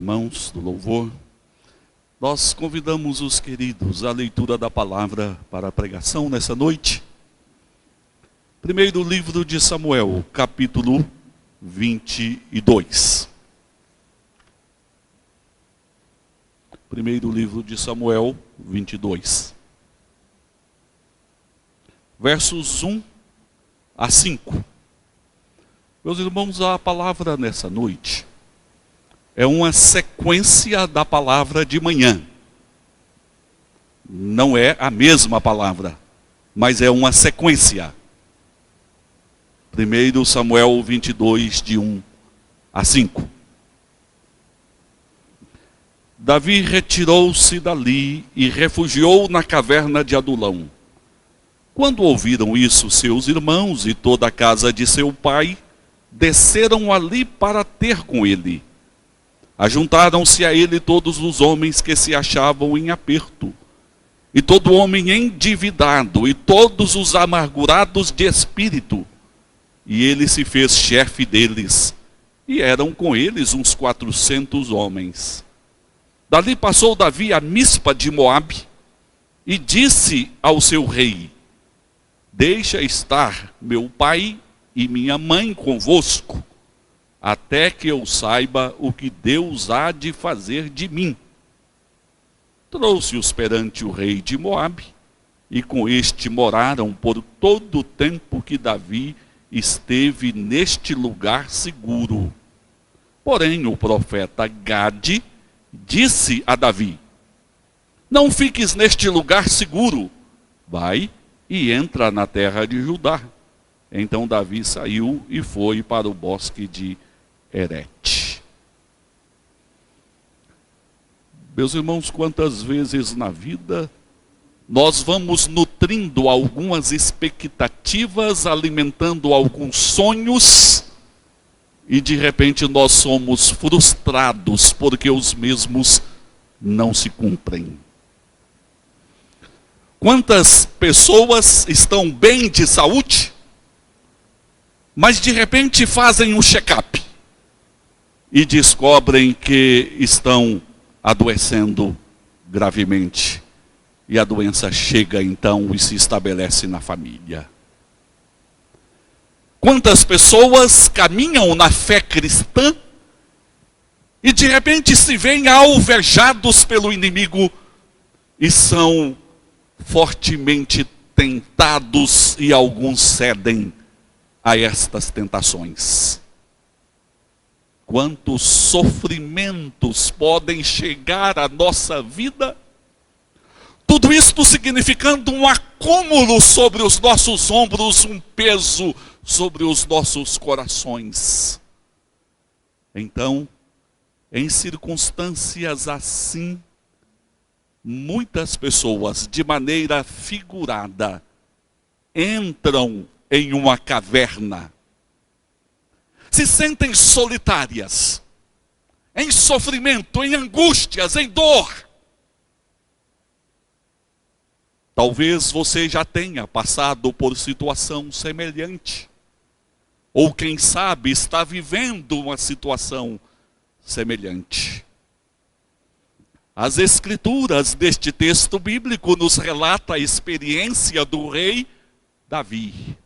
Irmãos do louvor, nós convidamos os queridos à leitura da palavra para a pregação nessa noite. Primeiro livro de Samuel, capítulo 22. Primeiro livro de Samuel, 22. Versos 1 a 5. Meus irmãos, a palavra nessa noite é uma sequência da palavra de manhã. Não é a mesma palavra, mas é uma sequência. 1 Samuel 22, de 1 a 5. Davi retirou-se dali e refugiou na caverna de Adulão. Quando ouviram isso, seus irmãos e toda a casa de seu pai desceram ali para ter com ele. Ajuntaram-se a ele todos os homens que se achavam em aperto, e todo homem endividado, e todos os amargurados de espírito. E ele se fez chefe deles, e eram com eles uns 400 homens. Dali passou Davi a Mispa de Moabe, e disse ao seu rei: deixa estar meu pai e minha mãe convosco, até que eu saiba o que Deus há de fazer de mim. Trouxe-os perante o rei de Moabe, e com este moraram por todo o tempo que Davi esteve neste lugar seguro. Porém o profeta Gade disse a Davi: não fiques neste lugar seguro, vai e entra na terra de Judá. Então Davi saiu e foi para o bosque de Herete. Meus irmãos, quantas vezes na vida nós vamos nutrindo algumas expectativas, alimentando alguns sonhos, e de repente nós somos frustrados porque os mesmos não se cumprem. Quantas pessoas estão bem de saúde, mas de repente fazem um check-up e descobrem que estão adoecendo gravemente. E a doença chega então e se estabelece na família. Quantas pessoas caminham na fé cristã e de repente se veem alvejados pelo inimigo e são fortemente tentados, e alguns cedem a estas tentações. Quantos sofrimentos podem chegar à nossa vida, tudo isto significando um acúmulo sobre os nossos ombros, um peso sobre os nossos corações. Então, em circunstâncias assim, muitas pessoas, de maneira figurada, entram em uma caverna, se sentem solitárias, em sofrimento, em angústias, em dor. Talvez você já tenha passado por situação semelhante, ou quem sabe está vivendo uma situação semelhante. As escrituras deste texto bíblico nos relata a experiência do rei Davi.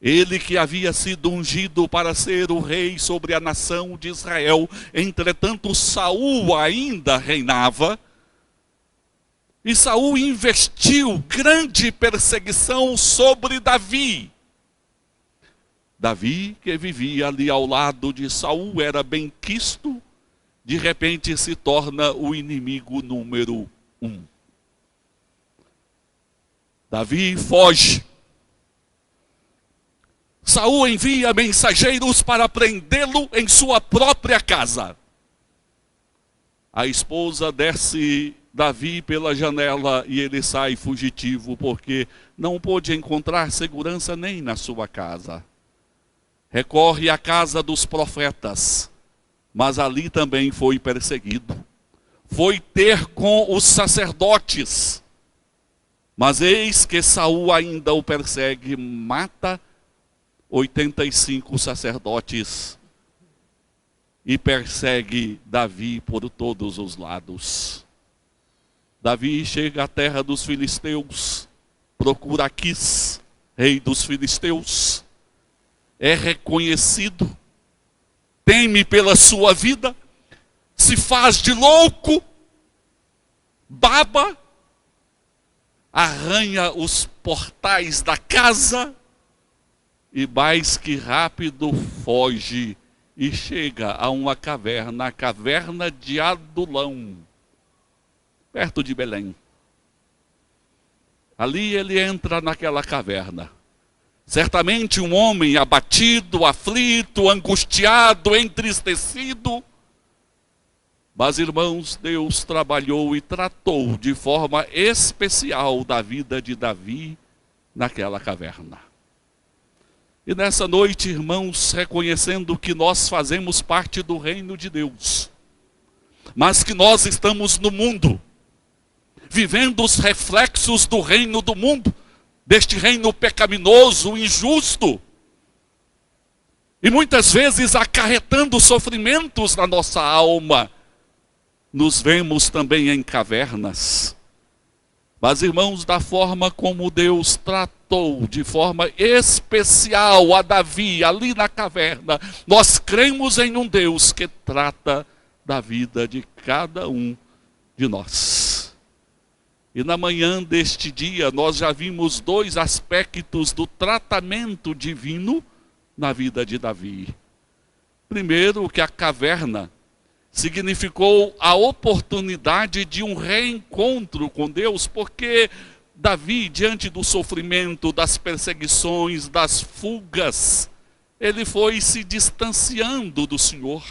Ele que havia sido ungido para ser o rei sobre a nação de Israel. Entretanto, Saul ainda reinava. E Saul investiu grande perseguição sobre Davi. Davi, que vivia ali ao lado de Saul, era benquisto, de repente se torna o inimigo número 1. Davi foge. Saul envia mensageiros para prendê-lo em sua própria casa. A esposa desce Davi pela janela e ele sai fugitivo, porque não pôde encontrar segurança nem na sua casa. Recorre à casa dos profetas, mas ali também foi perseguido. Foi ter com os sacerdotes, mas eis que Saul ainda o persegue, mata 85 sacerdotes e persegue Davi por todos os lados. Davi chega à terra dos filisteus, procura Aquis, rei dos filisteus, é reconhecido, teme pela sua vida, se faz de louco, baba, arranha os portais da casa e mais que rápido foge e chega a uma caverna, a caverna de Adulão, perto de Belém. Ali ele entra naquela caverna. Certamente um homem abatido, aflito, angustiado, entristecido. Mas, irmãos, Deus trabalhou e tratou de forma especial da vida de Davi naquela caverna. E nessa noite, irmãos, reconhecendo que nós fazemos parte do reino de Deus, mas que nós estamos no mundo, vivendo os reflexos do reino do mundo, deste reino pecaminoso, injusto, e muitas vezes acarretando sofrimentos na nossa alma, nos vemos também em cavernas. Mas, irmãos, da forma como Deus tratou de forma especial a Davi ali na caverna, nós cremos em um Deus que trata da vida de cada um de nós. E na manhã deste dia nós já vimos dois aspectos do tratamento divino na vida de Davi. Primeiro, que a caverna significou a oportunidade de um reencontro com Deus, porque Davi, diante do sofrimento, das perseguições, das fugas, ele foi se distanciando do Senhor.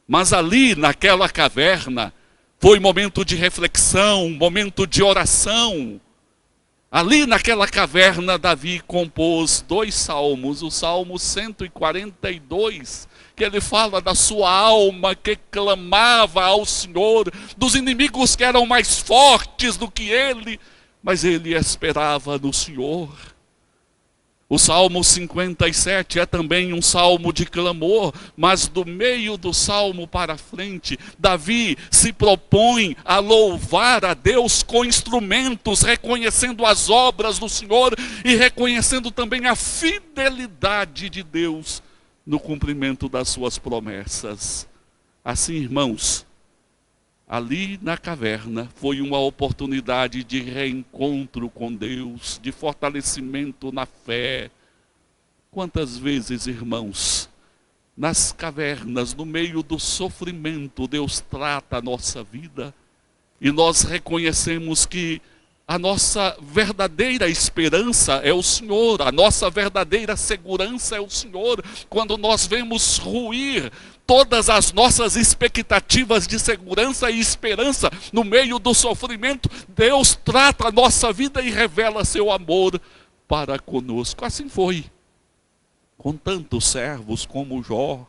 Mas ali, naquela caverna, foi momento de reflexão, momento de oração. Ali naquela caverna, Davi compôs 2 salmos, o Salmo 142, que ele fala da sua alma que clamava ao Senhor, dos inimigos que eram mais fortes do que ele, mas ele esperava no Senhor. O Salmo 57 é também um salmo de clamor, mas do meio do salmo para frente, Davi se propõe a louvar a Deus com instrumentos, reconhecendo as obras do Senhor e reconhecendo também a fidelidade de Deus no cumprimento das suas promessas. Assim, irmãos, ali na caverna foi uma oportunidade de reencontro com Deus, de fortalecimento na fé. Quantas vezes, irmãos, nas cavernas, no meio do sofrimento, Deus trata a nossa vida e nós reconhecemos que a nossa verdadeira esperança é o Senhor, a nossa verdadeira segurança é o Senhor. Quando nós vemos ruir todas as nossas expectativas de segurança e esperança no meio do sofrimento, Deus trata a nossa vida e revela seu amor para conosco. Assim foi com tantos servos como Jó,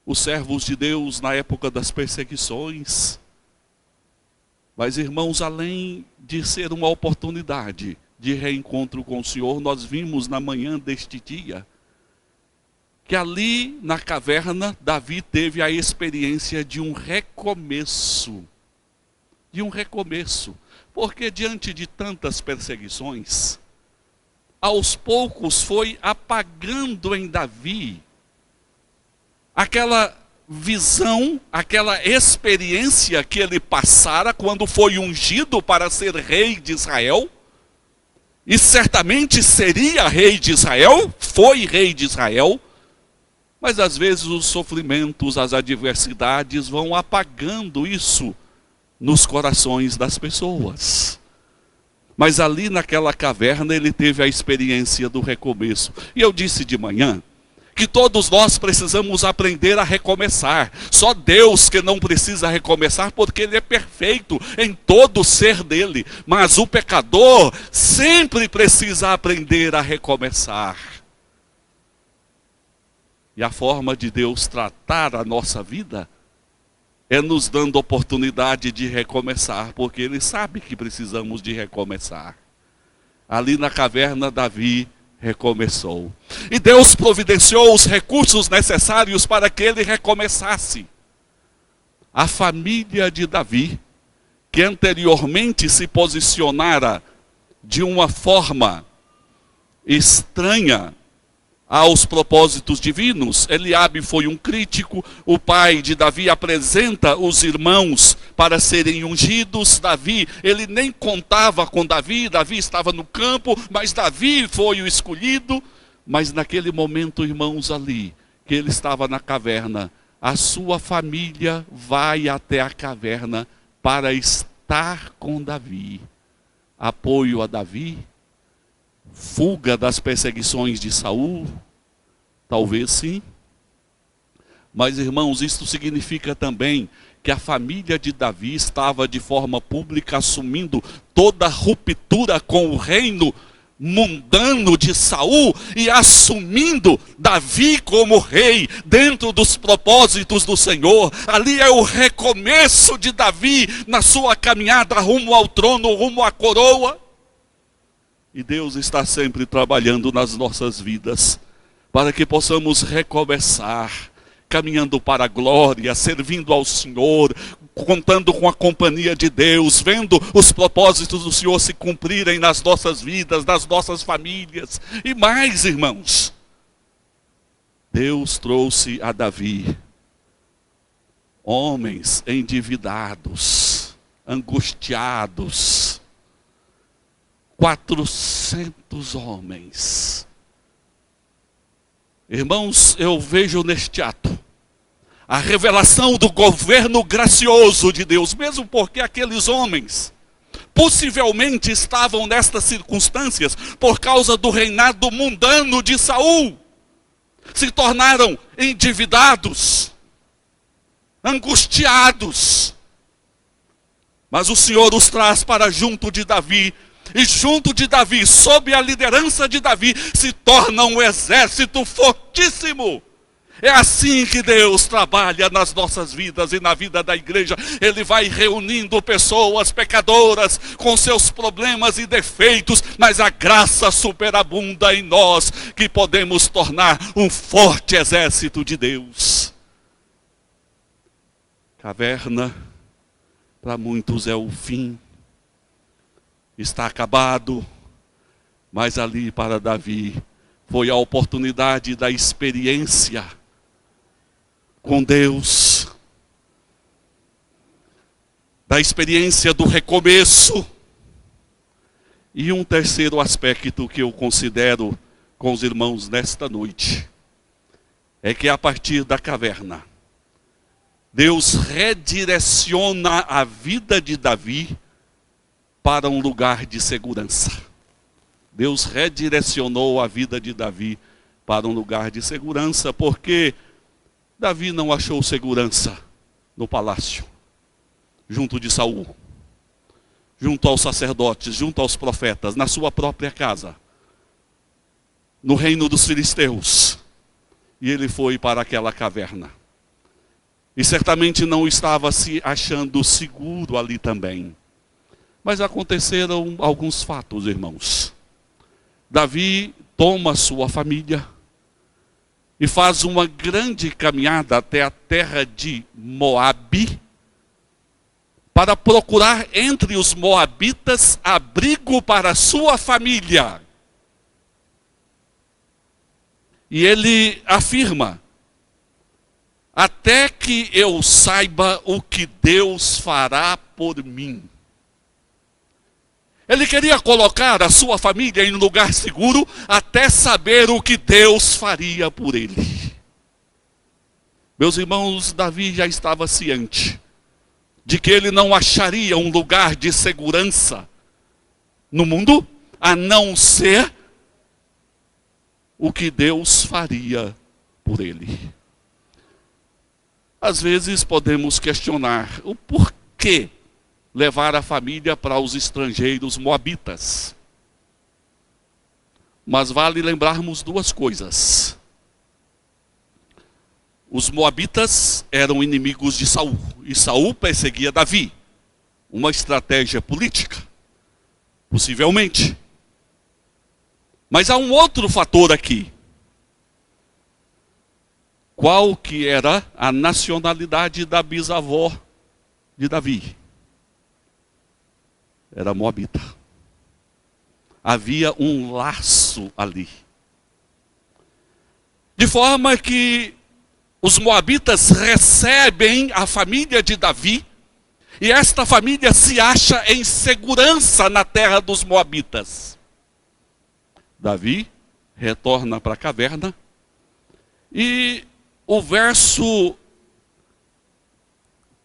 os servos de Deus na época das perseguições. Mas, irmãos, além de ser uma oportunidade de reencontro com o Senhor, nós vimos na manhã deste dia que ali na caverna, Davi teve a experiência de um recomeço. De um recomeço. Porque diante de tantas perseguições, aos poucos foi apagando em Davi aquela visão, aquela experiência que ele passara quando foi ungido para ser rei de Israel. E certamente seria rei de Israel, foi rei de Israel. Mas às vezes os sofrimentos, as adversidades vão apagando isso nos corações das pessoas. Mas ali naquela caverna ele teve a experiência do recomeço. E eu disse de manhã que todos nós precisamos aprender a recomeçar. Só Deus que não precisa recomeçar, porque Ele é perfeito em todo o ser dele. Mas o pecador sempre precisa aprender a recomeçar. E a forma de Deus tratar a nossa vida é nos dando oportunidade de recomeçar, porque Ele sabe que precisamos de recomeçar. Ali na caverna, Davi recomeçou. E Deus providenciou os recursos necessários para que ele recomeçasse. A família de Davi, que anteriormente se posicionara de uma forma estranha aos propósitos divinos. Eliabe foi um crítico, o pai de Davi apresenta os irmãos para serem ungidos. Davi, ele nem contava com Davi estava no campo, mas Davi foi o escolhido. Mas naquele momento, irmãos, ali, que ele estava na caverna, a sua família vai até a caverna para estar com Davi. Apoio a Davi, fuga das perseguições de Saul, talvez sim. Mas, irmãos, isto significa também que a família de Davi estava de forma pública assumindo toda a ruptura com o reino mundano de Saul e assumindo Davi como rei dentro dos propósitos do Senhor. Ali é o recomeço de Davi na sua caminhada rumo ao trono, rumo à coroa. E Deus está sempre trabalhando nas nossas vidas para que possamos recomeçar, caminhando para a glória, servindo ao Senhor, contando com a companhia de Deus, vendo os propósitos do Senhor se cumprirem nas nossas vidas, nas nossas famílias. E mais, irmãos, Deus trouxe a Davi homens endividados, angustiados, 400 homens. Irmãos, eu vejo neste ato a revelação do governo gracioso de Deus, mesmo porque aqueles homens possivelmente estavam nestas circunstâncias por causa do reinado mundano de Saul. Se tornaram endividados, angustiados. Mas o Senhor os traz para junto de Davi. E junto de Davi, sob a liderança de Davi, se torna um exército fortíssimo. É assim que Deus trabalha nas nossas vidas e na vida da igreja. Ele vai reunindo pessoas pecadoras com seus problemas e defeitos, mas a graça superabunda em nós, que podemos tornar um forte exército de Deus. Caverna, para muitos é o fim. Está acabado, mas ali para Davi foi a oportunidade da experiência com Deus, da experiência do recomeço. E um terceiro aspecto que eu considero com os irmãos nesta noite, é que a partir da caverna, Deus redireciona a vida de Davi para um lugar de segurança. Deus redirecionou a vida de Davi para um lugar de segurança, porque Davi não achou segurança no palácio, junto de Saul, junto aos sacerdotes, junto aos profetas, na sua própria casa, no reino dos filisteus. E ele foi para aquela caverna. E certamente não estava se achando seguro ali também. Mas aconteceram alguns fatos, irmãos. Davi toma sua família e faz uma grande caminhada até a terra de Moabe, para procurar entre os moabitas abrigo para sua família. E ele afirma: até que eu saiba o que Deus fará por mim. Ele queria colocar a sua família em um lugar seguro até saber o que Deus faria por ele. Meus irmãos, Davi já estava ciente de que ele não acharia um lugar de segurança no mundo, a não ser o que Deus faria por ele. Às vezes podemos questionar o porquê levar a família para os estrangeiros moabitas. Mas vale lembrarmos duas coisas. Os moabitas eram inimigos de Saul, e Saul perseguia Davi. Uma estratégia política, possivelmente. Mas há um outro fator aqui. Qual que era a nacionalidade da bisavó de Davi? Era moabita. Havia um laço ali. De forma que os moabitas recebem a família de Davi, e esta família se acha em segurança na terra dos moabitas. Davi retorna para a caverna, e o verso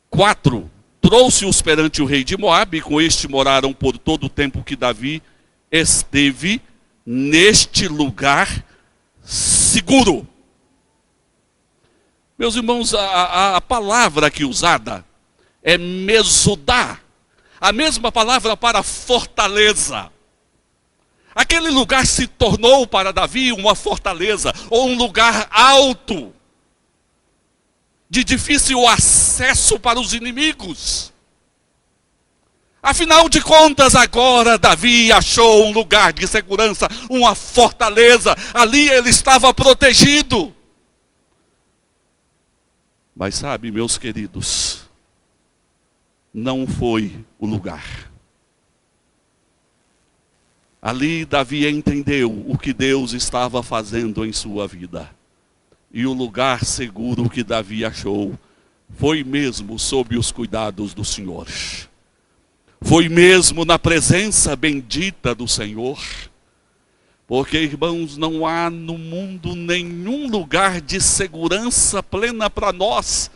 4, trouxe-os perante o rei de Moabe, e com este moraram por todo o tempo que Davi esteve neste lugar seguro. Meus irmãos, a palavra aqui usada é mesudá, a mesma palavra para fortaleza. Aquele lugar se tornou para Davi uma fortaleza, ou um lugar alto, de difícil acesso para os inimigos. Afinal de contas, agora Davi achou um lugar de segurança, uma fortaleza. Ali ele estava protegido. Mas sabe, meus queridos, não foi o lugar. Ali Davi entendeu o que Deus estava fazendo em sua vida. E o lugar seguro que Davi achou foi mesmo sob os cuidados do Senhor. Foi mesmo na presença bendita do Senhor. Porque, irmãos, não há no mundo nenhum lugar de segurança plena para nós,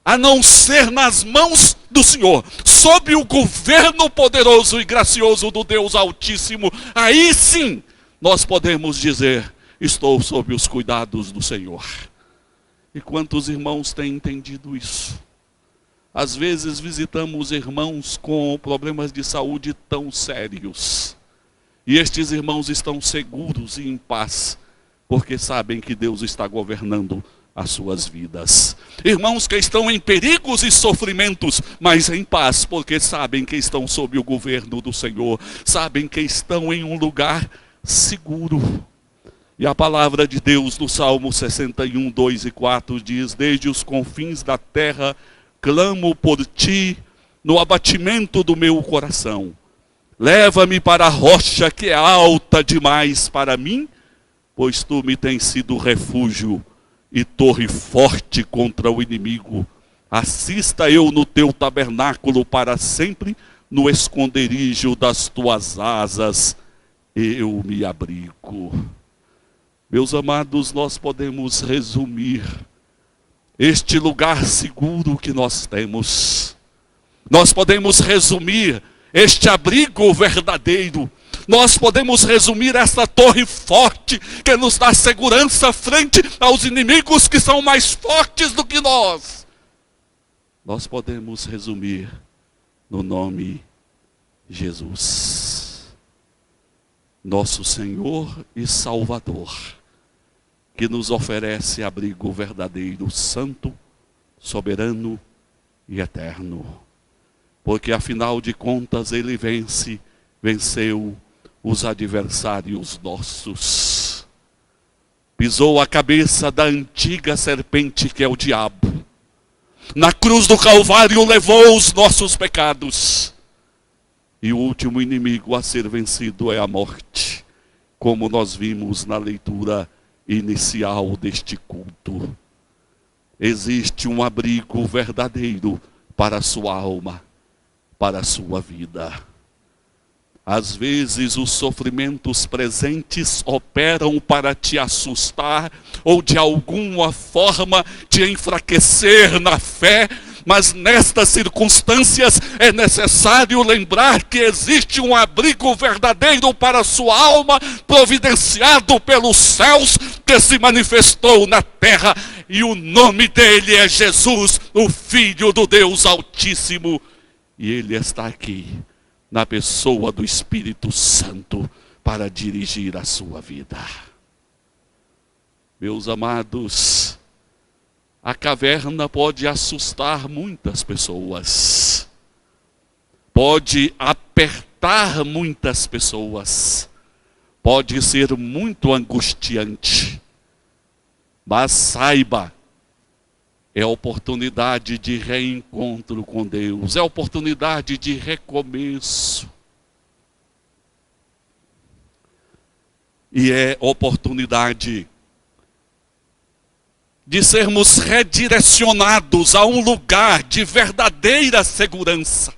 a não ser nas mãos do Senhor, sob o governo poderoso e gracioso do Deus Altíssimo. Aí sim, nós podemos dizer, estou sob os cuidados do Senhor. E quantos irmãos têm entendido isso? Às vezes visitamos irmãos com problemas de saúde tão sérios. E estes irmãos estão seguros e em paz, porque sabem que Deus está governando as suas vidas. Irmãos que estão em perigos e sofrimentos, mas em paz, porque sabem que estão sob o governo do Senhor. Sabem que estão em um lugar seguro. E a palavra de Deus no Salmo 61, 2 e 4 diz: desde os confins da terra clamo por ti no abatimento do meu coração. Leva-me para a rocha que é alta demais para mim, pois tu me tens sido refúgio e torre forte contra o inimigo. Assista eu no teu tabernáculo para sempre, no esconderijo das tuas asas eu me abrigo. Meus amados, nós podemos resumir este lugar seguro que nós temos. Nós podemos resumir este abrigo verdadeiro. Nós podemos resumir esta torre forte que nos dá segurança frente aos inimigos que são mais fortes do que nós. Nós podemos resumir no nome Jesus, nosso Senhor e Salvador, que nos oferece abrigo verdadeiro, santo, soberano e eterno. Porque afinal de contas ele venceu os adversários nossos. Pisou a cabeça da antiga serpente que é o diabo. Na cruz do Calvário levou os nossos pecados. E o último inimigo a ser vencido é a morte, como nós vimos na leitura inicial deste culto. Existe um abrigo verdadeiro para a sua alma, para a sua vida. Às vezes os sofrimentos presentes operam para te assustar ou de alguma forma te enfraquecer na fé, mas nestas circunstâncias é necessário lembrar que existe um abrigo verdadeiro para a sua alma, providenciado pelos céus, que se manifestou na terra, e o nome dele é Jesus, o Filho do Deus Altíssimo. E ele está aqui, na pessoa do Espírito Santo, para dirigir a sua vida. Meus amados, a caverna pode assustar muitas pessoas, pode apertar muitas pessoas, pode ser muito angustiante, mas saiba, é oportunidade de reencontro com Deus, é oportunidade de recomeço. E é oportunidade de sermos redirecionados a um lugar de verdadeira segurança.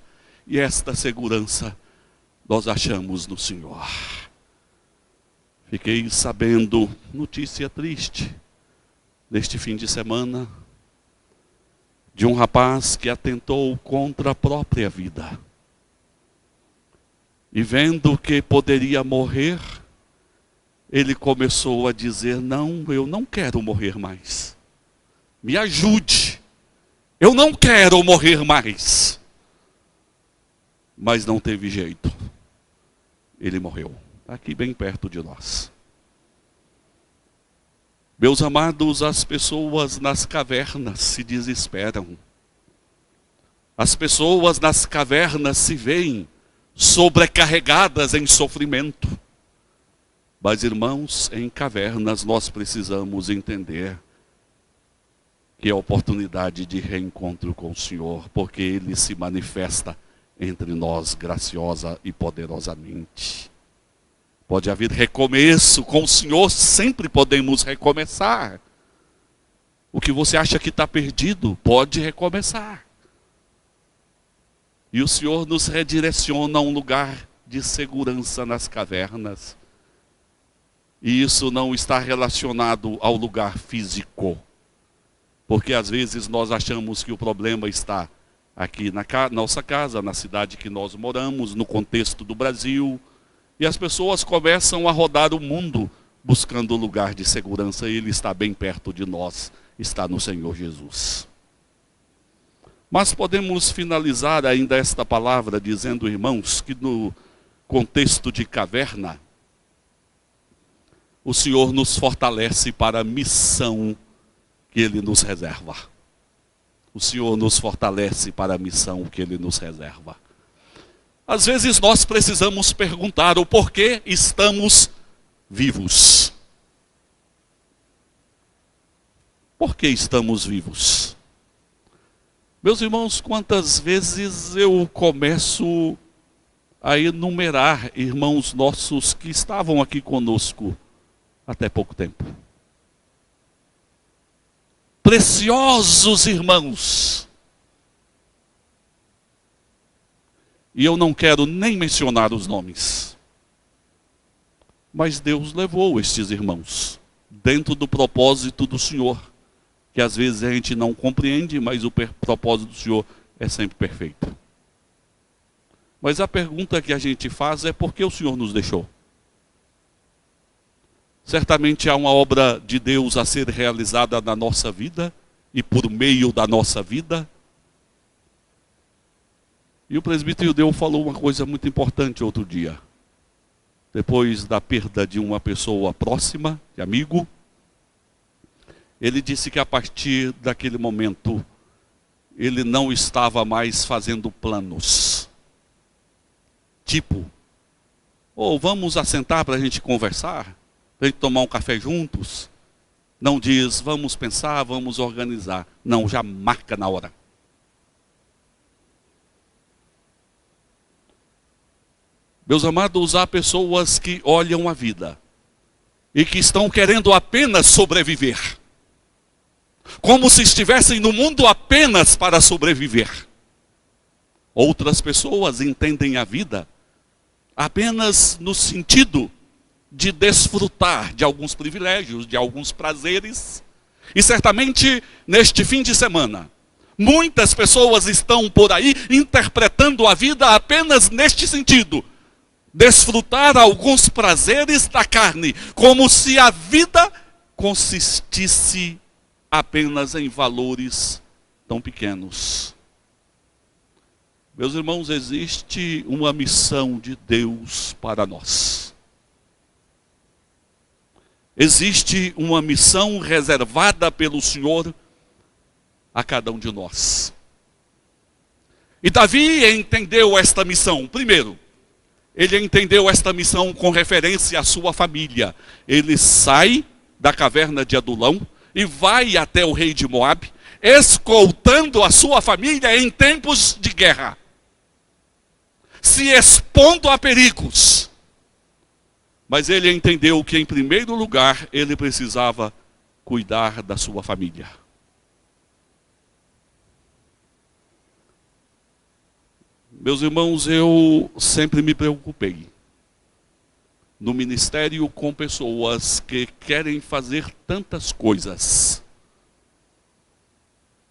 E esta segurança nós achamos no Senhor. Fiquei sabendo, notícia triste, neste fim de semana, de um rapaz que atentou contra a própria vida. E vendo que poderia morrer, ele começou a dizer: não, eu não quero morrer mais. Me ajude. Eu não quero morrer mais. Mas não teve jeito. Ele morreu. Aqui bem perto de nós. Meus amados, as pessoas nas cavernas se desesperam. As pessoas nas cavernas se veem sobrecarregadas em sofrimento. Mas, irmãos, em cavernas nós precisamos entender que é oportunidade de reencontro com o Senhor, porque Ele se manifesta entre nós graciosa e poderosamente. Pode haver recomeço com o Senhor, sempre podemos recomeçar. O que você acha que está perdido, pode recomeçar. E o Senhor nos redireciona a um lugar de segurança nas cavernas. E isso não está relacionado ao lugar físico. Porque às vezes nós achamos que o problema está aqui na nossa casa, na cidade que nós moramos, no contexto do Brasil. E as pessoas começam a rodar o mundo buscando lugar de segurança. E Ele está bem perto de nós, está no Senhor Jesus. Mas podemos finalizar ainda esta palavra dizendo, irmãos, que no contexto de caverna, o Senhor nos fortalece para a missão que Ele nos reserva. O Senhor nos fortalece para a missão que Ele nos reserva. Às vezes nós precisamos perguntar o porquê estamos vivos. Por que estamos vivos? Meus irmãos, quantas vezes eu começo a enumerar irmãos nossos que estavam aqui conosco até pouco tempo. Preciosos irmãos. E eu não quero nem mencionar os nomes. Mas Deus levou estes irmãos dentro do propósito do Senhor. Que às vezes a gente não compreende, mas o propósito do Senhor é sempre perfeito. Mas a pergunta que a gente faz é: por que o Senhor nos deixou? Certamente há uma obra de Deus a ser realizada na nossa vida e por meio da nossa vida. E o presbítero Deu falou uma coisa muito importante outro dia. Depois da perda de uma pessoa próxima, de amigo, ele disse que a partir daquele momento, ele não estava mais fazendo planos. Tipo, vamos assentar para a gente conversar, para a gente tomar um café juntos. Não diz, vamos pensar, vamos organizar. Não, já marca na hora. Meus amados, há pessoas que olham a vida e que estão querendo apenas sobreviver. Como se estivessem no mundo apenas para sobreviver. Outras pessoas entendem a vida apenas no sentido de desfrutar de alguns privilégios, de alguns prazeres. E certamente neste fim de semana, muitas pessoas estão por aí interpretando a vida apenas neste sentido. Desfrutar alguns prazeres da carne, como se a vida consistisse apenas em valores tão pequenos. Meus irmãos, existe uma missão de Deus para nós. Existe uma missão reservada pelo Senhor a cada um de nós. E Davi entendeu esta missão. Primeiro, ele entendeu esta missão com referência à sua família. Ele sai da caverna de Adulão e vai até o rei de Moabe, escoltando a sua família em tempos de guerra, se expondo a perigos. Mas ele entendeu que, em primeiro lugar, ele precisava cuidar da sua família. Meus irmãos, eu sempre me preocupei no ministério com pessoas que querem fazer tantas coisas,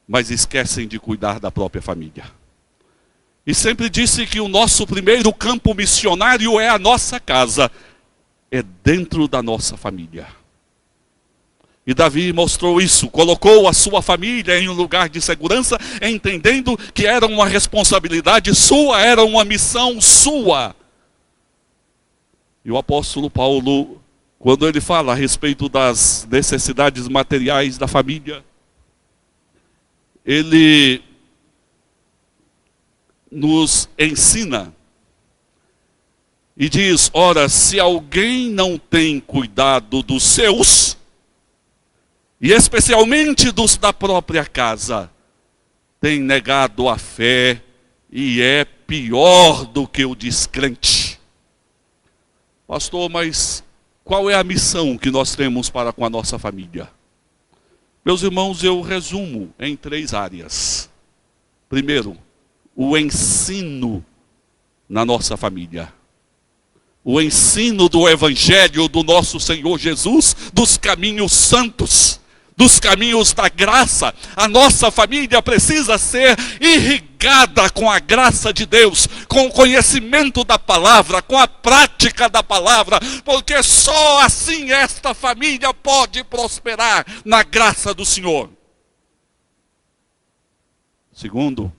mas esquecem de cuidar da própria família. E sempre disse que o nosso primeiro campo missionário é a nossa casa, é dentro da nossa família. E Davi mostrou isso, colocou a sua família em um lugar de segurança, entendendo que era uma responsabilidade sua, era uma missão sua. E o apóstolo Paulo, quando ele fala a respeito das necessidades materiais da família, ele nos ensina e diz: ora, se alguém não tem cuidado dos seus, e especialmente dos da própria casa, tem negado a fé e é pior do que o descrente. Pastor, mas qual é a missão que nós temos para com a nossa família? Meus irmãos, eu resumo em 3 áreas. Primeiro, o ensino na nossa família. O ensino do Evangelho do nosso Senhor Jesus, dos caminhos santos, dos caminhos da graça. A nossa família precisa ser irrigada com a graça de Deus, com o conhecimento da palavra, com a prática da palavra, porque só assim esta família pode prosperar na graça do Senhor. Segundo,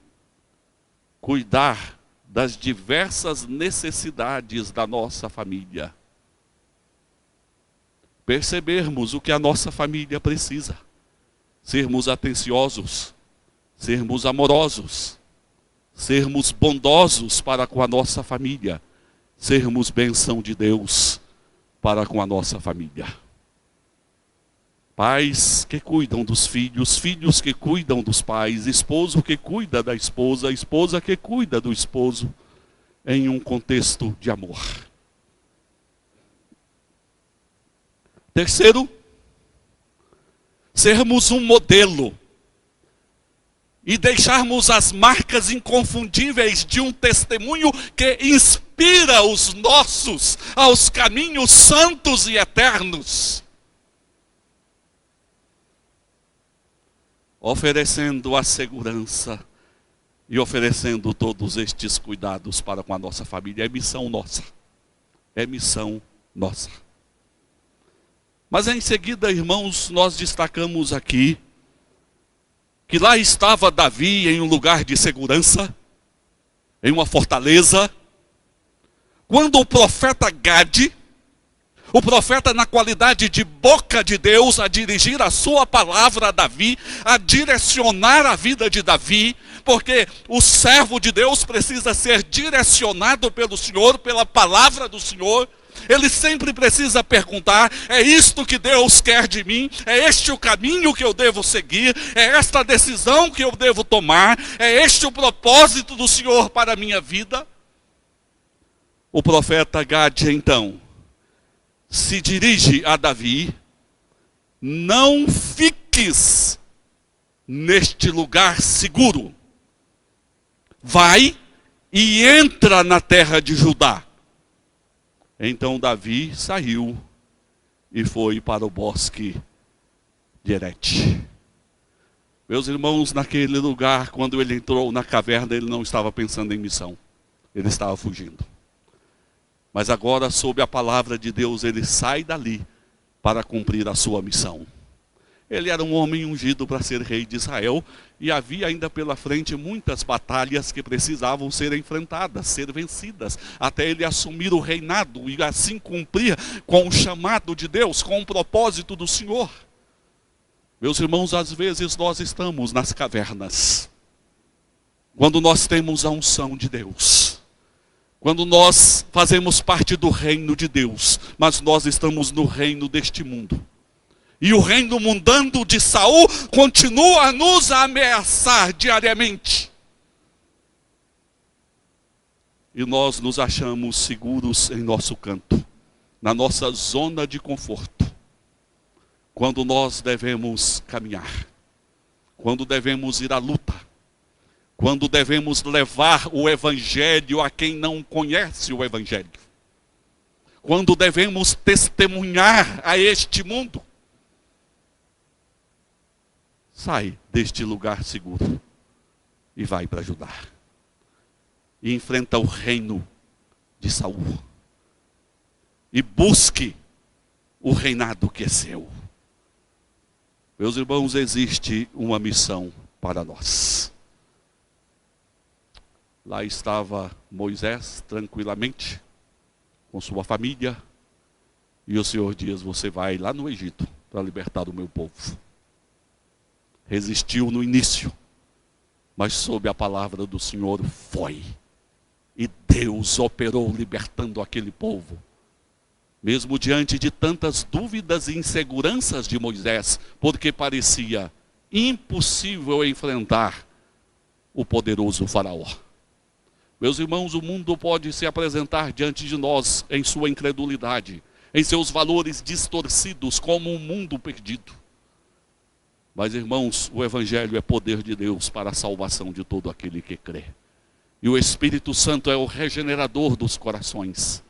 cuidar das diversas necessidades da nossa família. Percebermos o que a nossa família precisa. Sermos atenciosos, sermos amorosos, sermos bondosos para com a nossa família, sermos bênção de Deus para com a nossa família. Pais que cuidam dos filhos, filhos que cuidam dos pais, esposo que cuida da esposa, esposa que cuida do esposo, em um contexto de amor. Terceiro, sermos um modelo e deixarmos as marcas inconfundíveis de um testemunho que inspira os nossos aos caminhos santos e eternos. Oferecendo a segurança e oferecendo todos estes cuidados para com a nossa família. É missão nossa. É missão nossa. Mas em seguida, irmãos, nós destacamos aqui que lá estava Davi em um lugar de segurança, em uma fortaleza, quando o profeta Gade, o profeta na qualidade de boca de Deus, a dirigir a sua palavra a Davi, a direcionar a vida de Davi, porque o servo de Deus precisa ser direcionado pelo Senhor, pela palavra do Senhor. Ele sempre precisa perguntar: é isto que Deus quer de mim? É este o caminho que eu devo seguir? É esta a decisão que eu devo tomar? É este o propósito do Senhor para a minha vida? O profeta Gade, então, se dirige a Davi: não fiques neste lugar seguro. Vai e entra na terra de Judá. Então Davi saiu e foi para o bosque de Herete. Meus irmãos, naquele lugar, quando ele entrou na caverna, ele não estava pensando em missão. Ele estava fugindo. Mas agora, sob a palavra de Deus, ele sai dali para cumprir a sua missão. Ele era um homem ungido para ser rei de Israel, e havia ainda pela frente muitas batalhas que precisavam ser enfrentadas, ser vencidas, até ele assumir o reinado e assim cumprir com o chamado de Deus, com o propósito do Senhor. Meus irmãos, às vezes nós estamos nas cavernas, quando nós temos a unção de Deus. Quando nós fazemos parte do reino de Deus, mas nós estamos no reino deste mundo. E o reino mundano de Saul continua a nos ameaçar diariamente. E nós nos achamos seguros em nosso canto, na nossa zona de conforto. Quando nós devemos caminhar, quando devemos ir à luta, quando devemos levar o evangelho a quem não conhece o evangelho, quando devemos testemunhar a este mundo, sai deste lugar seguro e vai para ajudar. E enfrenta o reino de Saul. E busque o reinado que é seu. Meus irmãos, existe uma missão para nós. Lá estava Moisés tranquilamente, com sua família. E o Senhor diz, você vai lá no Egito para libertar o meu povo. Resistiu no início, mas sob a palavra do Senhor foi. E Deus operou libertando aquele povo. Mesmo diante de tantas dúvidas e inseguranças de Moisés, porque parecia impossível enfrentar o poderoso faraó. Meus irmãos, o mundo pode se apresentar diante de nós em sua incredulidade, em seus valores distorcidos como um mundo perdido. Mas, irmãos, o Evangelho é poder de Deus para a salvação de todo aquele que crê. E o Espírito Santo é o regenerador dos corações.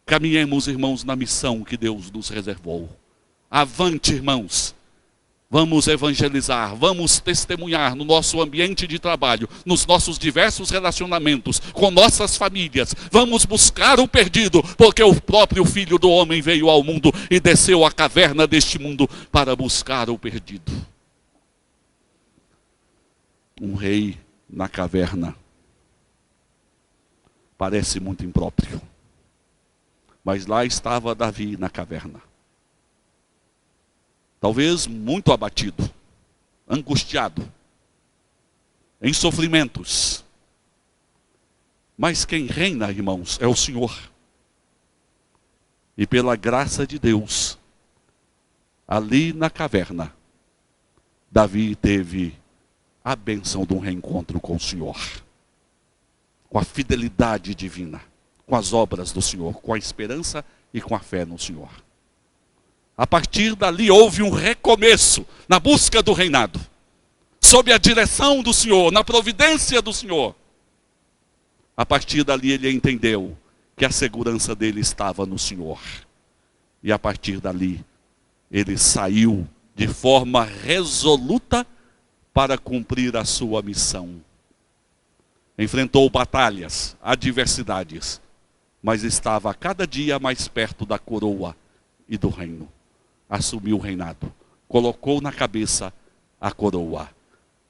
Caminhemos, irmãos, na missão que Deus nos reservou. Avante, irmãos. Vamos evangelizar, vamos testemunhar no nosso ambiente de trabalho, nos nossos diversos relacionamentos, com nossas famílias. Vamos buscar o perdido, porque o próprio Filho do Homem veio ao mundo e desceu à caverna deste mundo para buscar o perdido. Um rei na caverna parece muito impróprio, mas lá estava Davi na caverna. Talvez muito abatido, angustiado, em sofrimentos. Mas quem reina, irmãos, é o Senhor. E pela graça de Deus, ali na caverna, Davi teve a bênção de um reencontro com o Senhor. Com a fidelidade divina, com as obras do Senhor, com a esperança e com a fé no Senhor. A partir dali houve um recomeço na busca do reinado. Sob a direção do Senhor, na providência do Senhor. A partir dali ele entendeu que a segurança dele estava no Senhor. E a partir dali ele saiu de forma resoluta para cumprir a sua missão. Enfrentou batalhas, adversidades, mas estava a cada dia mais perto da coroa e do reino. Assumiu o reinado, colocou na cabeça a coroa.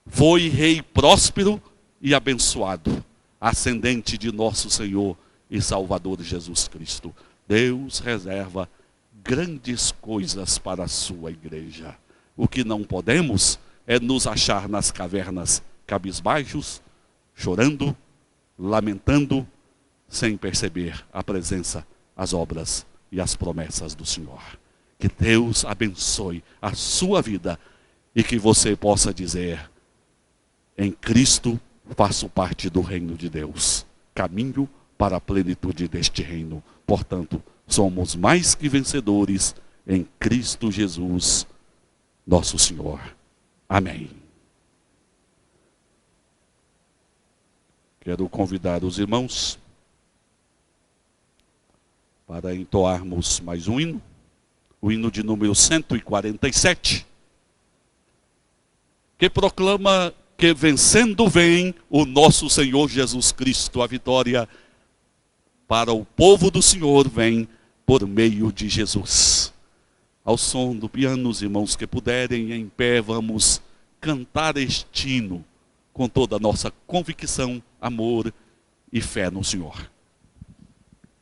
Foi rei próspero e abençoado, ascendente de nosso Senhor e Salvador Jesus Cristo. Deus reserva grandes coisas para a sua igreja. O que não podemos é nos achar nas cavernas cabisbaixos, chorando, lamentando, sem perceber a presença, as obras e as promessas do Senhor. Que Deus abençoe a sua vida e que você possa dizer, em Cristo faço parte do reino de Deus. Caminho para a plenitude deste reino. Portanto, somos mais que vencedores em Cristo Jesus, nosso Senhor. Amém. Quero convidar os irmãos para entoarmos mais um hino. O hino de número 147, que proclama que vencendo vem o nosso Senhor Jesus Cristo. A vitória para o povo do Senhor vem por meio de Jesus. Ao som do piano, os irmãos que puderem, em pé, vamos cantar este hino com toda a nossa convicção, amor e fé no Senhor.